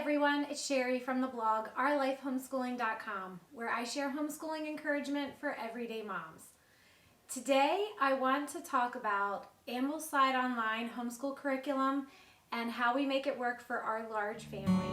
everyone, it's Sherry from the blog OurLifeHomeschooling.com, where I share homeschooling encouragement for everyday moms. Today I want to talk about Ambleside Online Homeschool Curriculum and how we make it work for our large family.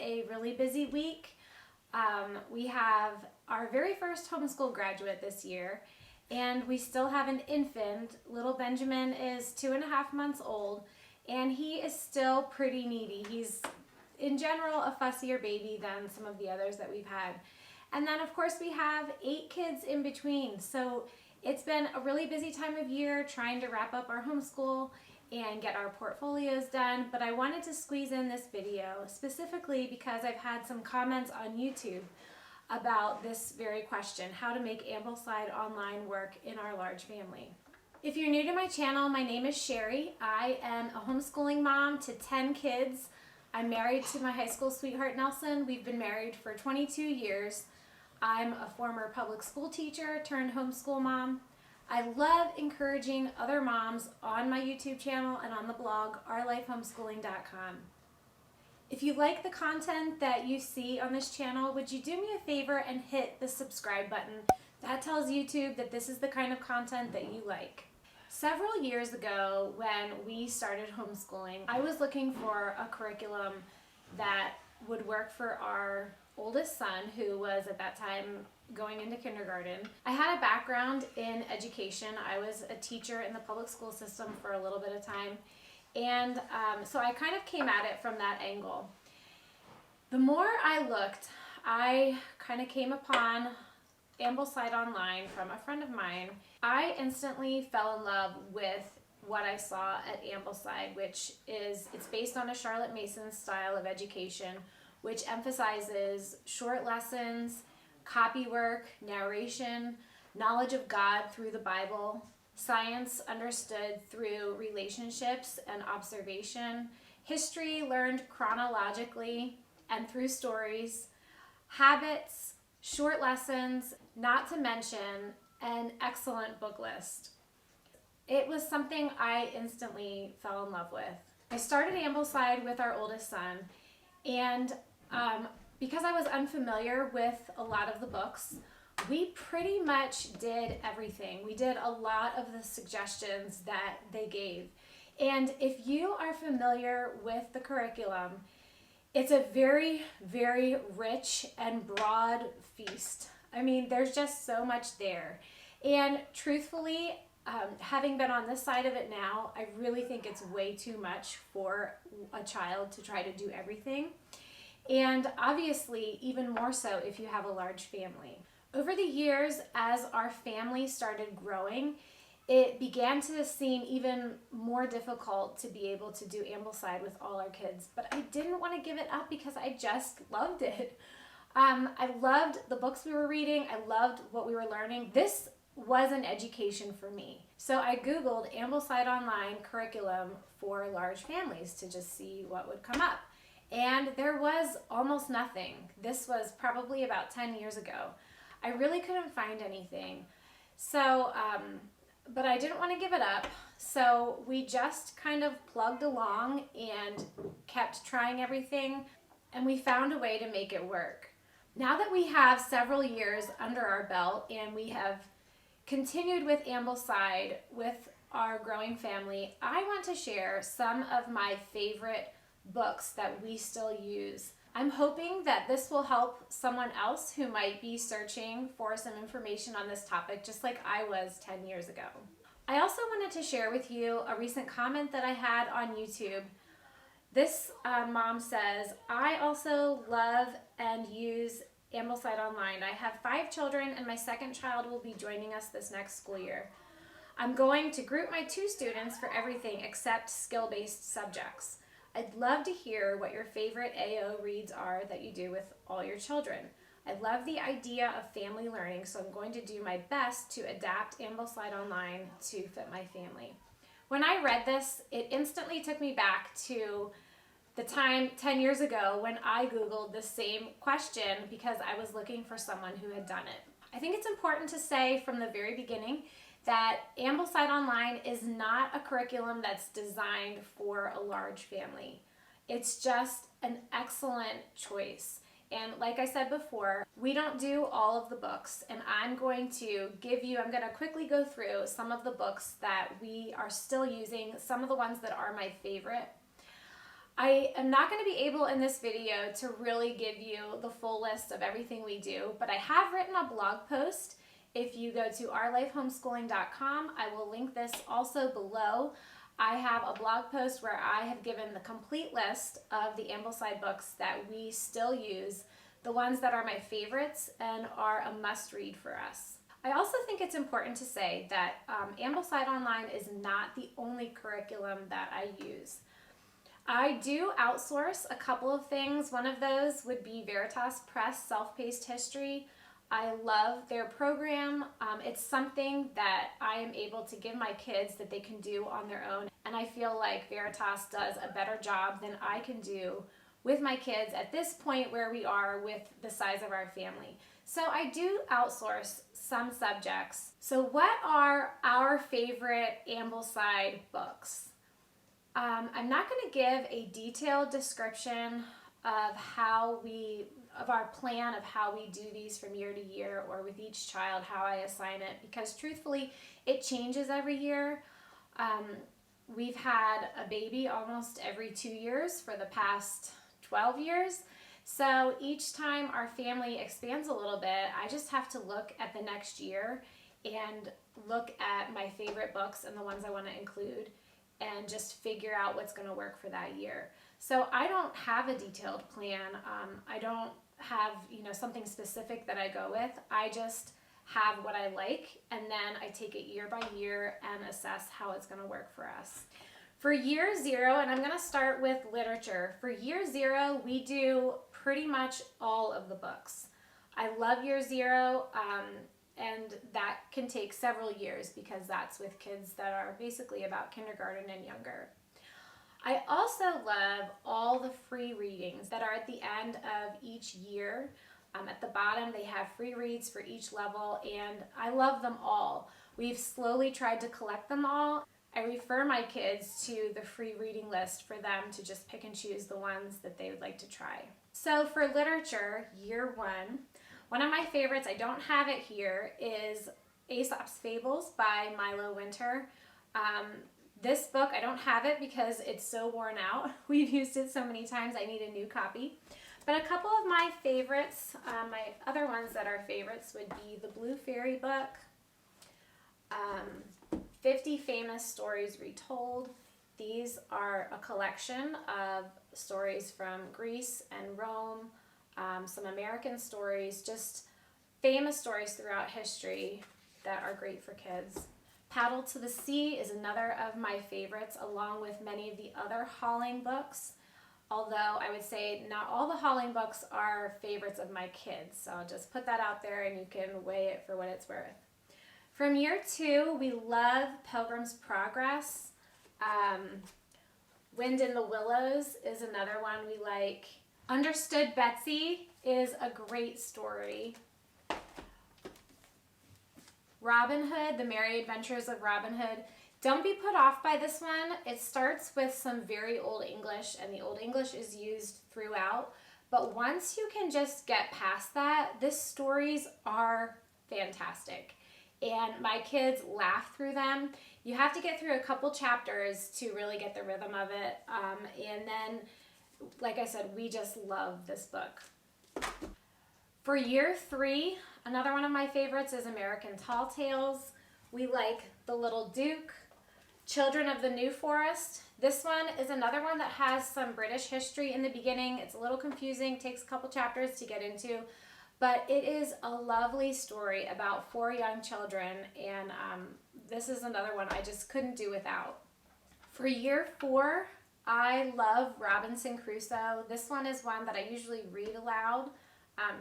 A really busy week. We have our very first homeschool graduate this year, and we still have an infant. Little Benjamin is 2.5 months old, and he is still pretty needy. He's in general a fussier baby than some of the others that we've had. And then of course we have 8 kids in between, so it's been a really busy time of year trying to wrap up our homeschool and get our portfolios done, but I wanted to squeeze in this video specifically because I've had some comments on YouTube about this very question, how to make Ambleside Online work in our large family. If you're new to my channel, my name is Sherry. I am a homeschooling mom to 10 kids. I'm married to my high school sweetheart Nelson. We've been married for 22 years. I'm a former public school teacher turned homeschool mom. I love encouraging other moms on my YouTube channel and on the blog, OurLifeHomeschooling.com. If you like the content that you see on this channel, would you do me a favor and hit the subscribe button? That tells YouTube that this is the kind of content that you like. Several years ago, when we started homeschooling, I was looking for a curriculum that would work for our oldest son, who was at that time going into kindergarten. I had a background in education. I was a teacher in the public school system for a little bit of time, and so I kind of came at it from that angle. The more I looked, I kind of came upon Ambleside Online from a friend of mine. I instantly fell in love with what I saw at Ambleside, which is, it's based on a Charlotte Mason style of education, which emphasizes short lessons, copy work, narration, knowledge of God through the Bible, science understood through relationships and observation, history learned chronologically and through stories, habits, short lessons, not to mention an excellent book list. It was something I instantly fell in love with. I started Ambleside with our oldest son, and because I was unfamiliar with a lot of the books, we pretty much did everything. We did a lot of the suggestions that they gave. And if you are familiar with the curriculum, it's a very, very rich and broad feast. I mean, there's just so much there. And truthfully, having been on this side of it now, I really think it's way too much for a child to try to do everything. And obviously, even more so if you have a large family. Over the years, as our family started growing, it began to seem even more difficult to be able to do Ambleside with all our kids. But I didn't want to give it up because I just loved it. I loved the books we were reading. I loved what we were learning. This was an education for me. So I Googled Ambleside Online Curriculum for large families to just see what would come up. And there was almost nothing. This was probably about 10 years ago. I really couldn't find anything. So, but I didn't want to give it up. So we just kind of plugged along and kept trying everything, and we found a way to make it work. Now that we have several years under our belt and we have continued with Ambleside with our growing family, I want to share some of my favorite books that we still use. I'm hoping that this will help someone else who might be searching for some information on this topic, just like I was 10 years ago. I also wanted to share with you a recent comment that I had on YouTube. This mom says, I also love and use Ambleside Online. I have 5 children and my second child will be joining us this next school year. I'm going to group my 2 students for everything except skill-based subjects. I'd love to hear what your favorite AO reads are that you do with all your children. I love the idea of family learning, so I'm going to do my best to adapt Ambleside Online to fit my family. When I read this, it instantly took me back to the time 10 years ago when I Googled the same question because I was looking for someone who had done it. I think it's important to say from the very beginning that Ambleside Online is not a curriculum that's designed for a large family. It's just an excellent choice. And like I said before, we don't do all of the books, and I'm going to quickly go through some of the books that we are still using, some of the ones that are my favorite. I am not going to be able in this video to really give you the full list of everything we do, but I have written a blog post. If you go to OurLifeHomeschooling.com, I will link this also below. I have a blog post where I have given the complete list of the Ambleside books that we still use, the ones that are my favorites and are a must-read for us. I also think it's important to say that Ambleside Online is not the only curriculum that I use. I do outsource a couple of things. One of those would be Veritas Press Self-Paced History. I love their program. It's something that I am able to give my kids that they can do on their own. And I feel like Veritas does a better job than I can do with my kids at this point where we are with the size of our family. So I do outsource some subjects. So what are our favorite Ambleside books? I'm not going to give a detailed description of our plan of how we do these from year to year or with each child, how I assign it, because truthfully, it changes every year. We've had a baby almost every 2 years for the past 12 years. So each time our family expands a little bit, I just have to look at the next year and look at my favorite books and the ones I want to include and just figure out what's going to work for that year. So I don't have a detailed plan. I don't have something specific that I go with. I just have what I like, and then I take it year by year and assess how it's going to work for us. For year 0, and I'm going to start with literature. For year 0, we do pretty much all of the books. I love year 0, and that can take several years because that's with kids that are basically about kindergarten and younger. I also love all the free readings that are at the end of each year. At the bottom, they have free reads for each level, and I love them all. We've slowly tried to collect them all. I refer my kids to the free reading list for them to just pick and choose the ones that they would like to try. So for literature, year 1, one of my favorites, I don't have it here, is Aesop's Fables by Milo Winter. This book, I don't have it because it's so worn out. We've used it so many times, I need a new copy. But a couple of my favorites, my other ones that are favorites would be the Blue Fairy book, 50 Famous Stories Retold. These are a collection of stories from Greece and Rome, some American stories, just famous stories throughout history that are great for kids. Paddle to the Sea is another of my favorites, along with many of the other Holling books, although I would say not all the Holling books are favorites of my kids, so I'll just put that out there and you can weigh it for what it's worth. From year 2, we love Pilgrim's Progress. Wind in the Willows is another one we like. Understood Betsy is a great story. Robin Hood, The Merry Adventures of Robin Hood. Don't be put off by this one. It starts with some very Old English, and the Old English is used throughout. But once you can just get past that, the stories are fantastic. And my kids laugh through them. You have to get through a couple chapters to really get the rhythm of it. And then, like I said, we just love this book. For year 3, another one of my favorites is American Tall Tales. We like The Little Duke, Children of the New Forest. This one is another one that has some British history in the beginning. It's a little confusing, takes a couple chapters to get into, But it is a lovely story about 4 young children, and this is another one I just couldn't do without. For year 4, I love Robinson Crusoe. This one is one that I usually read aloud.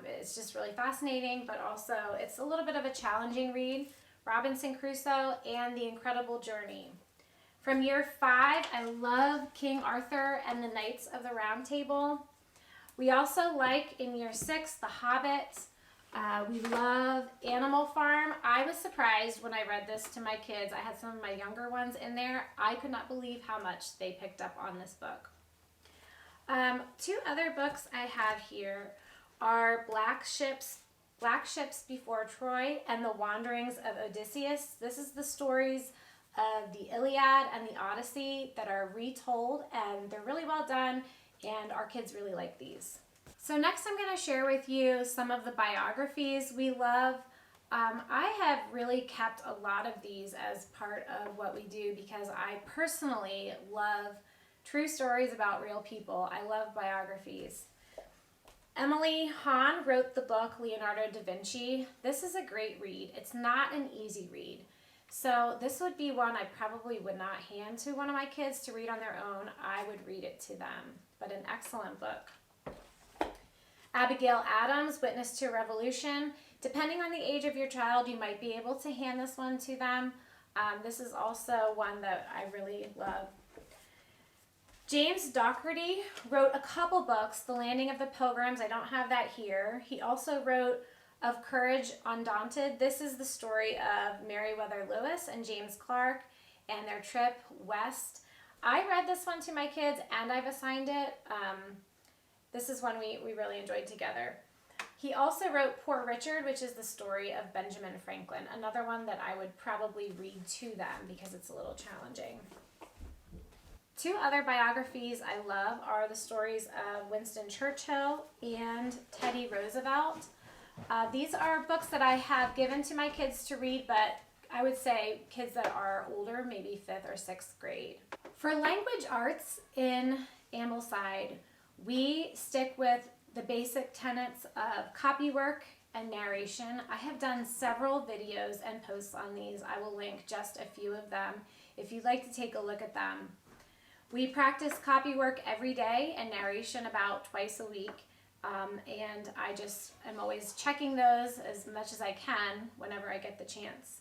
It's just really fascinating, but also it's a little bit of a challenging read. Robinson Crusoe and The Incredible Journey. From year 5, I love King Arthur and the Knights of the Round Table. We also like, in year 6, The Hobbit. We love Animal Farm. I was surprised when I read this to my kids. I had some of my younger ones in there. I could not believe how much they picked up on this book. 2 other books I have here are Black Ships Before Troy and The Wanderings of Odysseus. This is the stories of the Iliad and the Odyssey that are retold, and they're really well done, and our kids really like these. So next I'm going to share with you some of the biographies we love. I have really kept a lot of these as part of what we do because I personally love true stories about real people. I love biographies. Emily Hahn wrote the book Leonardo da Vinci. This is a great read. It's not an easy read. So this would be one I probably would not hand to one of my kids to read on their own. I would read it to them, but an excellent book. Abigail Adams, Witness to a Revolution. Depending on the age of your child, you might be able to hand this one to them. This is also one that I really love. James Docherty wrote a couple books, The Landing of the Pilgrims. I don't have that here. He also wrote Of Courage Undaunted. This is the story of Meriwether Lewis and James Clark and their trip west. I read this one to my kids and I've assigned it. This is one we really enjoyed together. He also wrote Poor Richard, which is the story of Benjamin Franklin. Another one that I would probably read to them because it's a little challenging. 2 other biographies I love are the stories of Winston Churchill and Teddy Roosevelt. These are books that I have given to my kids to read, but I would say kids that are older, maybe 5th or 6th grade. For language arts in Ambleside, we stick with the basic tenets of copywork and narration. I have done several videos and posts on these. I will link just a few of them if you'd like to take a look at them. We practice copywork every day and narration about twice a week. And I just am always checking those as much as I can whenever I get the chance.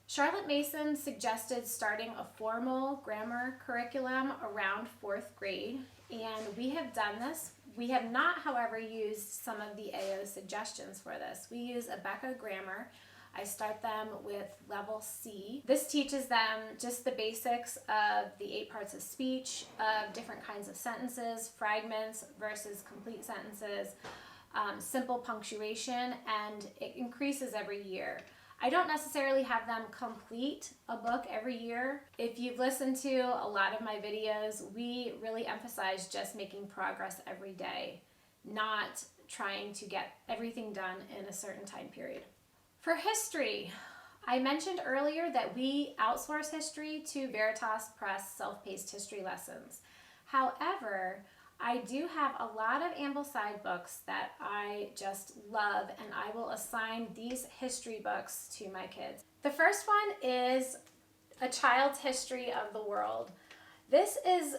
Charlotte Mason suggested starting a formal grammar curriculum around 4th grade, and we have done this. We have not, however, used some of the AO suggestions for this. We use Abeka Grammar. I start them with level C. This teaches them just the basics of the 8 parts of speech, of different kinds of sentences, fragments versus complete sentences, simple punctuation, and it increases every year. I don't necessarily have them complete a book every year. If you've listened to a lot of my videos, we really emphasize just making progress every day, not trying to get everything done in a certain time period. For history, I mentioned earlier that we outsource history to Veritas Press self-paced history lessons. However, I do have a lot of Ambleside books that I just love, and I will assign these history books to my kids. The first one is A Child's History of the World. This is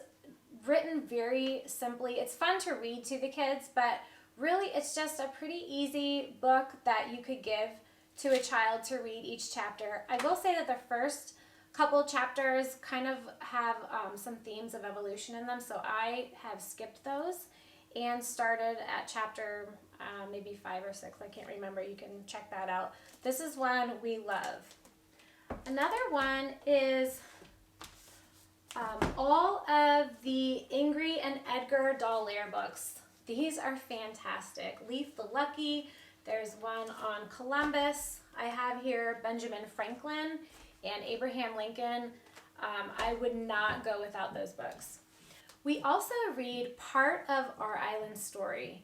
written very simply. It's fun to read to the kids, but really it's just a pretty easy book that you could give to a child to read each chapter. I will say that the first couple chapters kind of have some themes of evolution in them, so I have skipped those and started at chapter maybe 5 or 6. I can't remember. You can check that out. This is one we love. Another one is all of the Ingrid and Edgar Dallaire books. These are fantastic. Leif the Lucky. There's one on Columbus. I have here Benjamin Franklin and Abraham Lincoln. I would not go without those books. We also read part of Our Island Story.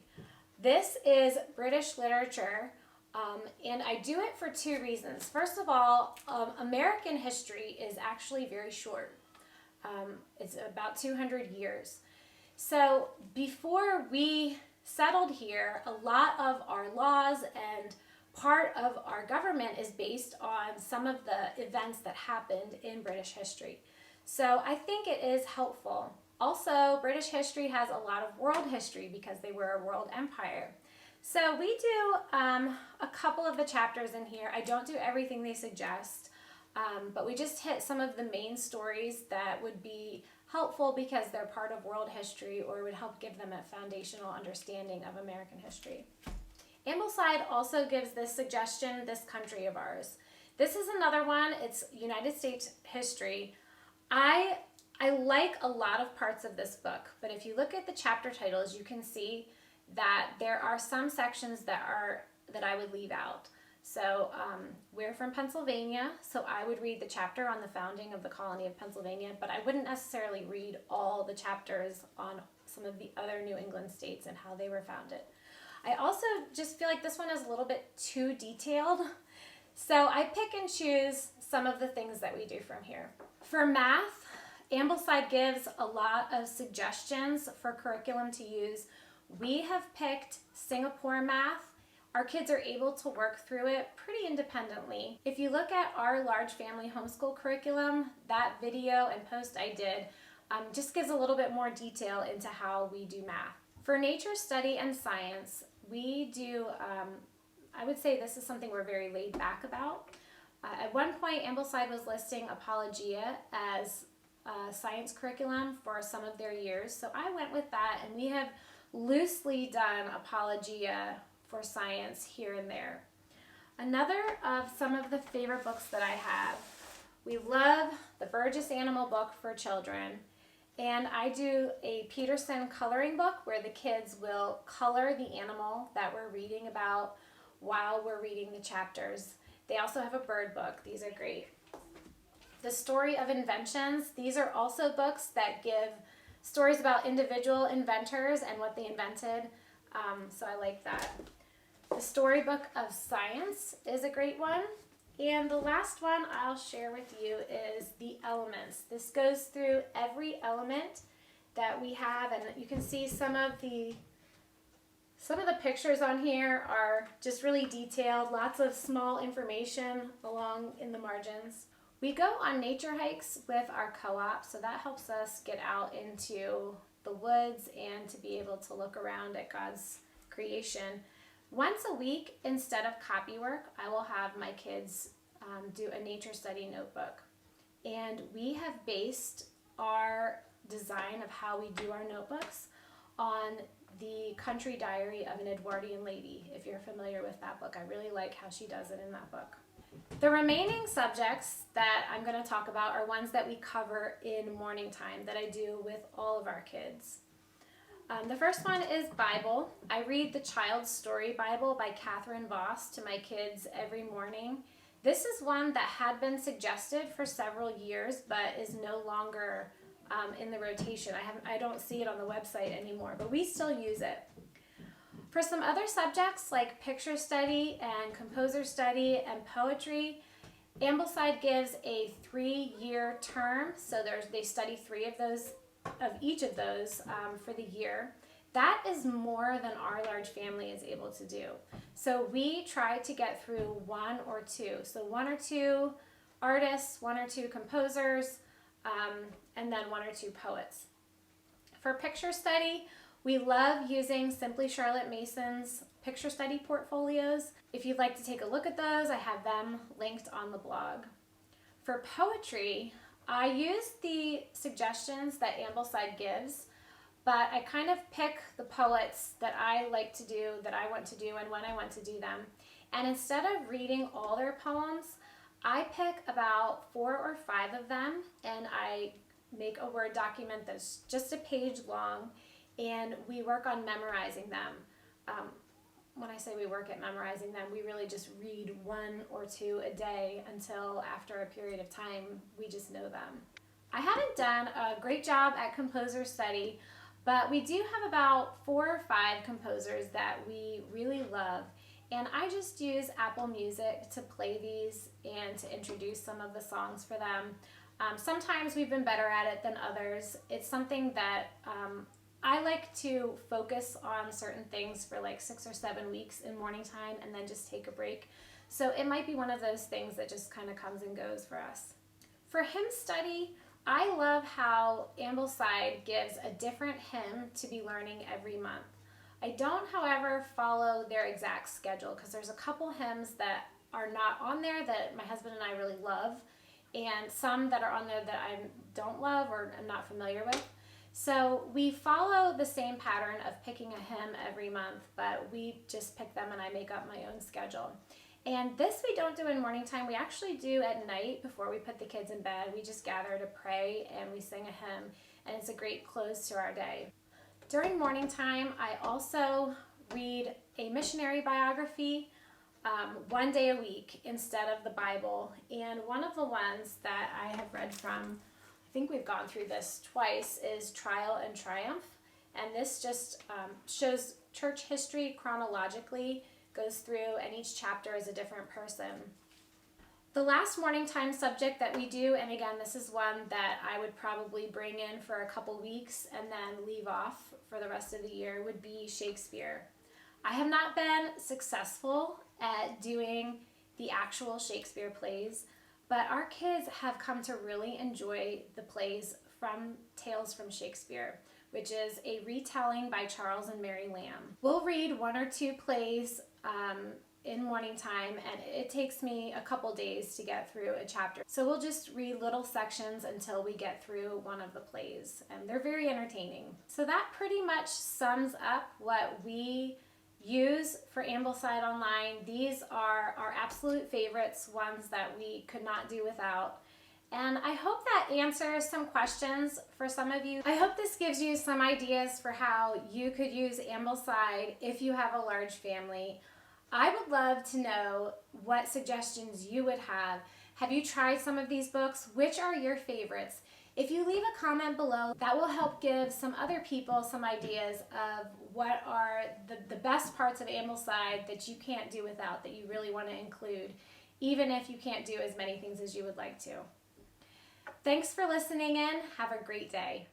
This is British literature, and I do it for 2 reasons. First of all, American history is actually very short. It's about 200 years. So before we settled here, a lot of our laws and part of our government is based on some of the events that happened in British history. So I think it is helpful. Also, British history has a lot of world history because they were a world empire. So we do a couple of the chapters in here. I don't do everything they suggest, but we just hit some of the main stories that would be helpful because they're part of world history or would help give them a foundational understanding of American history. Ambleside also gives this suggestion, This Country of Ours. This is another one. It's United States history. I like a lot of parts of this book, but if you look at the chapter titles, you can see that there are some sections that I would leave out. So we're from Pennsylvania, so I would read the chapter on the founding of the colony of Pennsylvania, but I wouldn't necessarily read all the chapters on some of the other New England states and how they were founded. I also just feel like this one is a little bit too detailed, so I pick and choose some of the things that we do from here. For math, Ambleside gives a lot of suggestions for curriculum to use. We have picked Singapore math. Our kids are able to work through it pretty independently. If you look at our large family homeschool curriculum, that video and post I did just gives a little bit more detail into how we do math. For nature study and science, we do, I would say this is something we're very laid back about. At one point, Ambleside was listing Apologia as a science curriculum for some of their years, so I went with that, and we have loosely done Apologia for science here and there. Another of some of the favorite books that I have, we love the Burgess Animal Book for children, and I do a Peterson coloring book where the kids will color the animal that we're reading about while we're reading the chapters. They also have a bird book. These are great. The Story of Inventions. These are also books that give stories about individual inventors and what they invented. So I like that. The Storybook of Science is a great one. And the last one I'll share with you is The Elements. This goes through every element that we have, and you can see some of the pictures on here are just really detailed, lots of small information along in the margins. We go on nature hikes with our co-op, so that helps us get out into the woods and to be able to look around at God's creation. Once a week, instead of copy work, I will have my kids do a nature study notebook. And we have based our design of how we do our notebooks on the Country Diary of an Edwardian Lady, if you're familiar with that book. I really like how she does it in that book. The remaining subjects that I'm going to talk about are ones that we cover in morning time that I do with all of our kids. The first one is Bible. I read the Child's Story Bible by Catherine Voss to my kids every morning. This is one that had been suggested for several years but is no longer in the rotation. I don't see it on the website anymore, but we still use it. For some other subjects like picture study and composer study and poetry, Ambleside gives a 3-year term, so they study 3 of each of those for the year. That is more than our large family is able to do. So we try to get through 1 or 2. So 1 or 2 artists, 1 or 2 composers, and then 1 or 2 poets. For picture study, we love using Simply Charlotte Mason's picture study portfolios. If you'd like to take a look at those, I have them linked on the blog. For poetry, I use the suggestions that Ambleside gives, but I kind of pick the poets that I like to do, that I want to do, and when I want to do them. And instead of reading all their poems, I pick about 4 or 5 of them, and I make a Word document that's just a page long, and we work on memorizing them. When I say we work at memorizing them, we really just read 1 or 2 a day until after a period of time we just know them. I haven't done a great job at composer study, but we do have about 4 or 5 composers that we really love, and I just use Apple Music to play these and to introduce some of the songs for them. Sometimes we've been better at it than others. It's something that I like to focus on certain things for like 6 or 7 weeks in morning time and then just take a break. So it might be one of those things that just kind of comes and goes for us. For hymn study, I love how Ambleside gives a different hymn to be learning every month. I don't, however, follow their exact schedule because there's a couple hymns that are not on there that my husband and I really love, and some that are on there that I don't love or I'm not familiar with. So we follow the same pattern of picking a hymn every month, but we just pick them and I make up my own schedule. And this we don't do in morning time. We actually do at night before we put the kids in bed. We just gather to pray and we sing a hymn, and it's a great close to our day. During morning time, I also read a missionary biography one day a week instead of the Bible. And one of the ones that I have read from, I think we've gone through this twice, is Trial and Triumph. And this just shows church history chronologically, goes through, and each chapter is a different person. The last morning time subject that we do, and again, this is one that I would probably bring in for a couple weeks and then leave off for the rest of the year, would be Shakespeare. I have not been successful at doing the actual Shakespeare plays, but our kids have come to really enjoy the plays from Tales from Shakespeare, which is a retelling by Charles and Mary Lamb. We'll read 1 or 2 plays in morning time, and it takes me a couple days to get through a chapter. So we'll just read little sections until we get through one of the plays, and they're very entertaining. So that pretty much sums up what we use for Ambleside Online. These are our absolute favorites, ones that we could not do without. And I hope that answers some questions for some of you. I hope this gives you some ideas for how you could use Ambleside if you have a large family. I would love to know what suggestions you would have. Have you tried some of these books? Which are your favorites? If you leave a comment below, that will help give some other people some ideas of what are the best parts of Ambleside that you can't do without, that you really want to include, even if you can't do as many things as you would like to. Thanks for listening in. Have a great day.